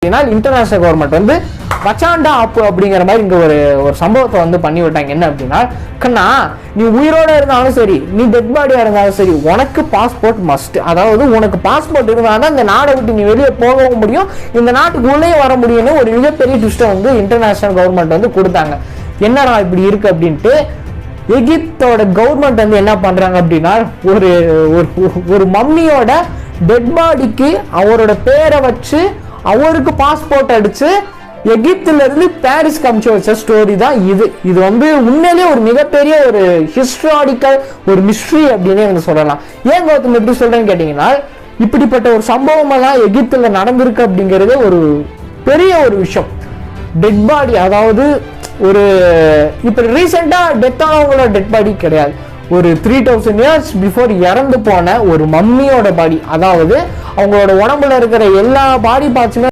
International government வந்து வச்சாண்டா ஆப்பு அப்படிங்கிற மாதிரி இங்க ஒரு சம்பவத்தை வந்து பண்ணி விட்டாங்க. என்ன அப்படின்னா, கண்ணா நீ உயிரோட இருந்தாலும் சரி, நீ டெட் பாடியா இருந்தாலும் சரி, உனக்கு பாஸ்போர்ட் மஸ்ட். அதாவது உனக்கு பாஸ்போர்ட் இருந்தாலும் இந்த நாடை விட்டு நீ வெளியே போகவும் முடியும், இந்த நாட்டுக்கு உள்ளே வர முடியும்னு ஒரு மிகப்பெரிய ட்விஸ்ட்டை வந்து இன்டர்நேஷனல் கவர்மெண்ட் வந்து கொடுத்தாங்க. என்னடா இப்படி இருக்கு அப்படின்ட்டு எகிப்தோட கவர்மெண்ட் வந்து என்ன பண்றாங்க அப்படின்னா, ஒரு மம்மியோட டெட் பாடிக்கு அவரோட பேரை வச்சு அவருக்கு பாஸ்போர்ட் அடிச்சு எகிப்துல இருந்து பாரிஸ்க்கு அனுப்பிச்சு வச்ச ஸ்டோரி தான் இது. இது வந்து உண்மையிலேயே ஒரு மிகப்பெரிய ஒரு ஹிஸ்டாரிக்கல் ஒரு மிஸ்ட்ரி அப்படின்னு வந்து சொல்லலாம். ஏன் கௌதம் எப்படி சொல்றேன்னு கேட்டீங்கன்னா, இப்படிப்பட்ட ஒரு சம்பவம் எல்லாம் எகிப்துல நடந்திருக்கு அப்படிங்கிறது ஒரு பெரிய ஒரு விஷயம். டெட் பாடி, அதாவது ஒரு இப்ப ரீசெண்டா டெத் ஆனவங்களோட டெட் பாடி கிடையாது, ஒரு 3000 years பிஃபோர் இறந்து போன ஒரு மம்மியோட பாடி, அதாவது அவங்களோட உடம்புல இருக்கிற எல்லா பாடி பார்ட்ஸுமே